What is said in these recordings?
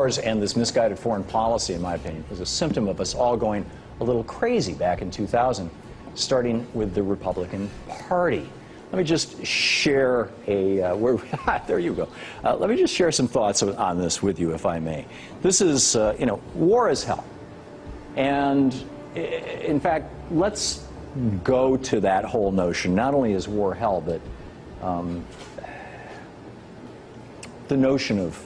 wars and this misguided foreign policy, in my opinion, is a symptom of us all going a little crazy back in 2000, starting with the Republican Party. Let me just share there you go. Let me just share some thoughts on this with you, if I may. This is, you know, war is hell. And in fact, let's go to that whole notion. Not only is war hell, but the notion of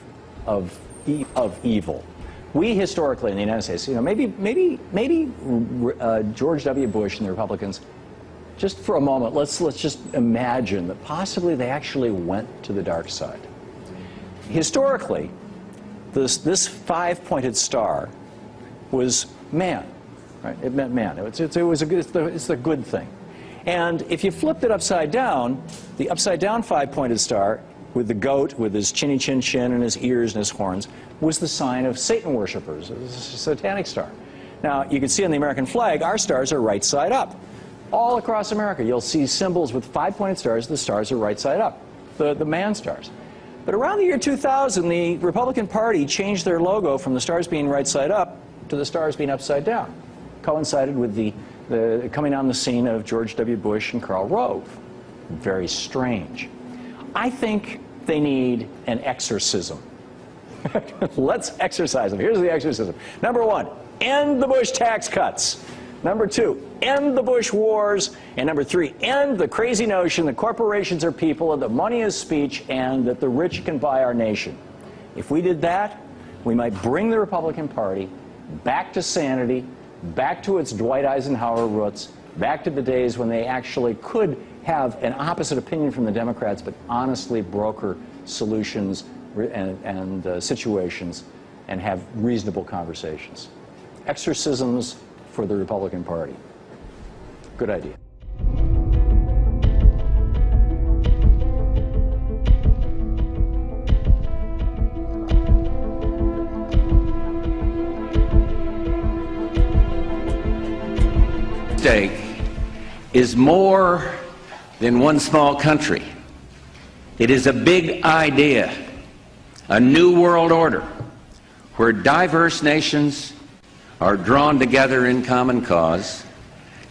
evil. We historically in the United States, you know, maybe George W. Bush and the Republicans, just for a moment, let's just imagine that possibly they actually went to the dark side. Historically, this five-pointed star was man, right? It meant man. It's the good thing. And if you flipped it upside down, the upside down five-pointed star with the goat with his chinny chin chin and his ears and his horns was the sign of Satan worshipers. It was a satanic star. Now, you can see on the American flag, our stars are right side up. All across America, you'll see symbols with five-pointed stars. The stars are right side up, the man stars. But around the year 2000, the Republican Party changed their logo from the stars being right side up to the stars being upside down. Coincided with the coming on the scene of George W. Bush and Karl Rove. Very strange. I think they need an exorcism. Let's exorcise them. Here's the exorcism. Number one, end the Bush tax cuts. Number two, end the Bush wars. And number three, end the crazy notion that corporations are people and that money is speech and that the rich can buy our nation. If we did that, we might bring the Republican Party back to sanity, back to its Dwight Eisenhower roots, back to the days when they actually could have an opposite opinion from the Democrats, but honestly broker solutions and situations and have reasonable conversations. Exorcisms for the Republican Party. Good idea. Stake is more than one small country. It is a big idea, a new world order where diverse nations are drawn together in common cause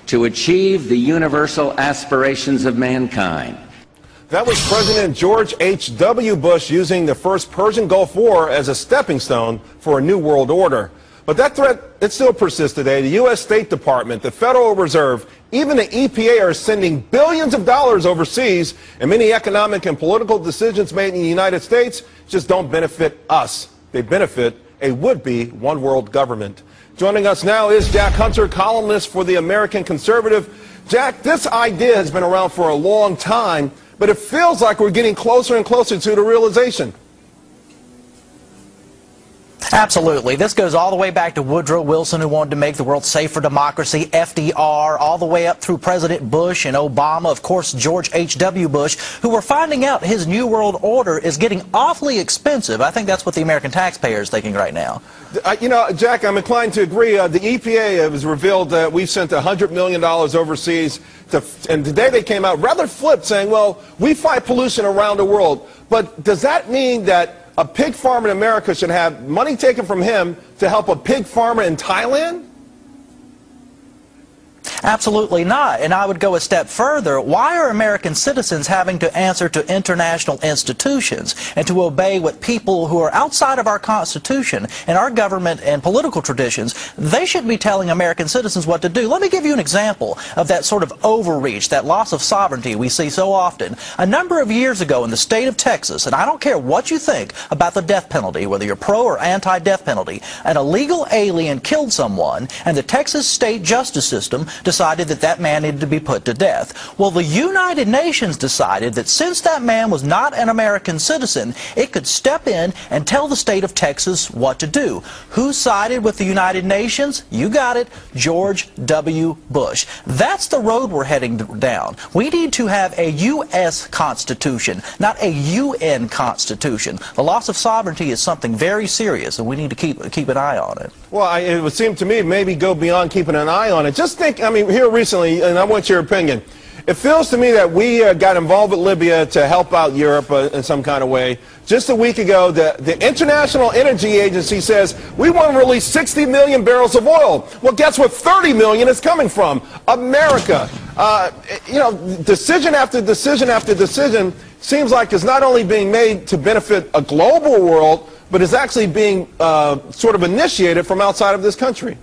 to achieve the universal aspirations of mankind. That was President George H.W. Bush using the first Persian Gulf War as a stepping stone for a new world order. But that threat, it still persists today. The U.S. State Department, the Federal Reserve, even the EPA are sending billions of dollars overseas, and many economic and political decisions made in the United States just don't benefit us. They benefit a would-be one-world government. Joining us now is Jack Hunter, columnist for the American Conservative. Jack, this idea has been around for a long time, but it feels like we're getting closer and closer to the realization. Absolutely. This goes all the way back to Woodrow Wilson, who wanted to make the world safe for democracy, FDR, all the way up through President Bush and Obama, of course, George H.W. Bush, who were finding out his New World Order is getting awfully expensive. I think that's what the American taxpayer is thinking right now. You know, Jack, I'm inclined to agree. The EPA has revealed that we've sent $100 million overseas, and today they came out rather flipped saying, well, we fight pollution around the world. But does that mean that a pig farmer in America should have money taken from him to help a pig farmer in Thailand? Absolutely not. And I would go a step further. Why are American citizens having to answer to international institutions and to obey what people who are outside of our Constitution and our government and political traditions, they should be telling American citizens what to do? Let me give you an example of that sort of overreach, that loss of sovereignty we see so often. A number of years ago in the state of Texas, and I don't care what you think about the death penalty, whether you're pro or anti-death penalty, an illegal alien killed someone, and the Texas state justice system decided that that man needed to be put to death. Well, the United Nations decided that since that man was not an American citizen, it could step in and tell the state of Texas what to do. Who sided with the United Nations? You got it, George W. Bush. That's the road we're heading down. We need to have a U.S. Constitution, not a UN Constitution. The loss of sovereignty is something very serious, and we need to keep an eye on it. Well, it would seem to me maybe go beyond keeping an eye on it. Just think, I mean, here recently, and I want your opinion, It feels to me that we got involved with Libya to help out Europe in some kind of way. Just a week ago, the International Energy Agency says we want to release 60 million barrels of oil. Well, guess what 30 million is coming from? America. You know, decision after decision after decision seems like it's not only being made to benefit a global world, but it's actually being sort of initiated from outside of this country.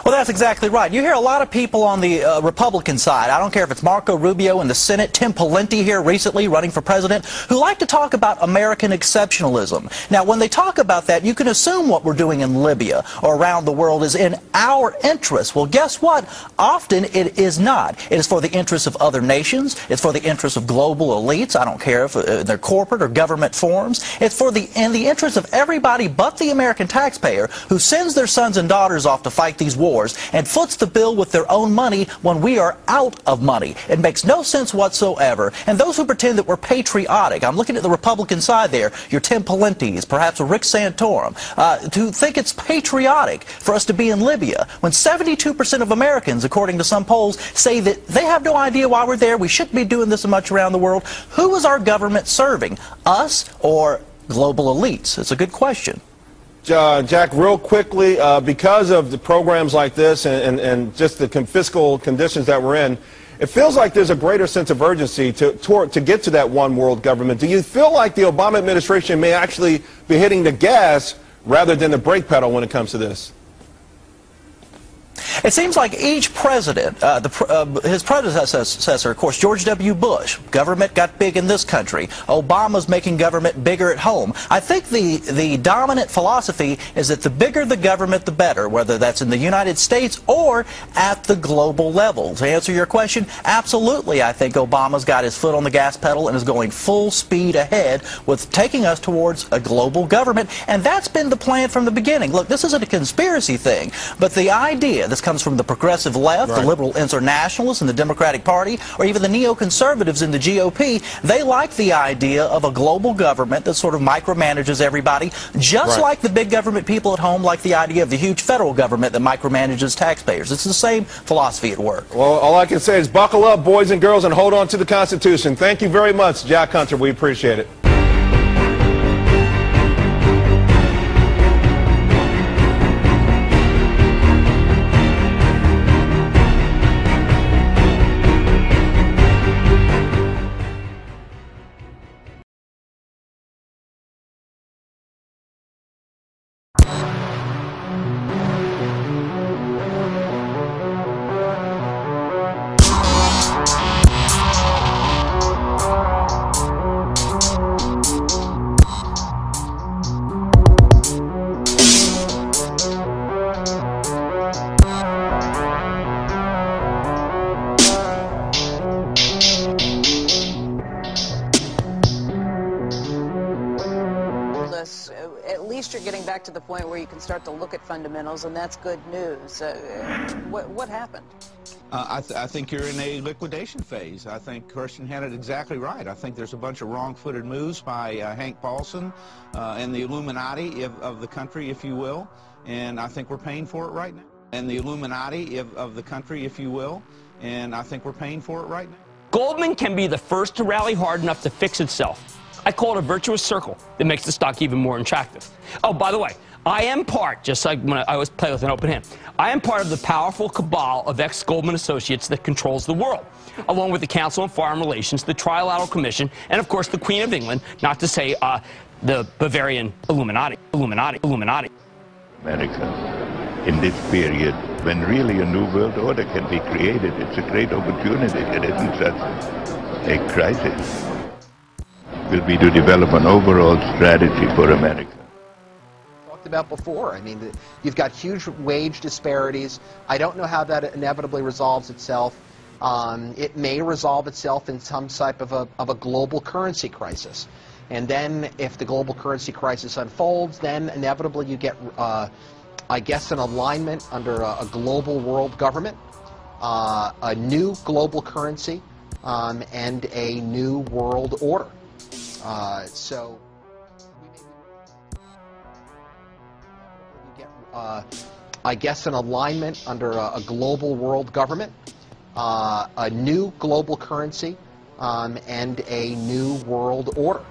Well, that's exactly right. You hear a lot of people on the Republican side, I don't care if it's Marco Rubio in the Senate, Tim Pawlenty here recently running for president, who like to talk about American exceptionalism. Now, when they talk about that, you can assume what we're doing in Libya or around the world is in our interest. Well, guess what? Often it is not. It is for the interests of other nations. It's for the interests of global elites. I don't care if they're corporate or government forms. It's in the interest of everybody but the American taxpayer who sends their sons and daughters off to fight these wars and foots the bill with their own money when we are out of money. It makes no sense whatsoever. And those who pretend that we're patriotic, I'm looking at the Republican side there, your Tim Pawlenty's, perhaps a Rick Santorum, to think it's patriotic for us to be in Libya when 72% of Americans, according to some polls, say that they have no idea why we're there, we shouldn't be doing this much around the world. Who is our government serving? Us or global elites? It's a good question. Jack, real quickly, because of the programs like this and just the fiscal conditions that we're in, it feels like there's a greater sense of urgency to get to that one world government. Do you feel like the Obama administration may actually be hitting the gas rather than the brake pedal when it comes to this? It seems like each president, his predecessor, of course, George W. Bush, government got big in this country. Obama's making government bigger at home. I think the dominant philosophy is that the bigger the government, the better, whether that's in the United States or at the global level. To answer your question, absolutely, I think Obama's got his foot on the gas pedal and is going full speed ahead with taking us towards a global government, and that's been the plan from the beginning. Look, this isn't a conspiracy thing, but the idea, this comes from the progressive left, the liberal internationalists in the Democratic Party, or even the neoconservatives in the GOP. They like the idea of a global government that sort of micromanages everybody, just like the big government people at home like the idea of the huge federal government that micromanages taxpayers. It's the same philosophy at work. Well, all I can say is buckle up, boys and girls, and hold on to the Constitution. Thank you very much, Jack Hunter. We appreciate it. At least you're getting back to the point where you can start to look at fundamentals, and that's good news. What happened? I think you're in a liquidation phase. I think Kirsten had it exactly right. I think there's a bunch of wrong-footed moves by Hank Paulson and the Illuminati of the country, if you will, and I think we're paying for it right now. And the Illuminati of the country, if you will, and I think we're paying for it right now. Goldman can be the first to rally hard enough to fix itself. I call it a virtuous circle that makes the stock even more attractive. Oh, by the way, I am part, just like when I always play with an open hand, I am part of the powerful cabal of ex-Goldman associates that controls the world, along with the Council on Foreign Relations, the Trilateral Commission, and of course the Queen of England, not to say the Bavarian Illuminati. America, in this period, when really a new world order can be created, it's a great opportunity. It isn't just a crisis. Will be to develop an overall strategy for America. Talked about before. I mean, you've got huge wage disparities. I don't know how that inevitably resolves itself. It may resolve itself in some type of a global currency crisis. And then if the global currency crisis unfolds, then inevitably you get, I guess, an alignment under a global world government, a new global currency, and a new world order. So we get, I guess, an alignment under a global world government, a new global currency, and a new world order.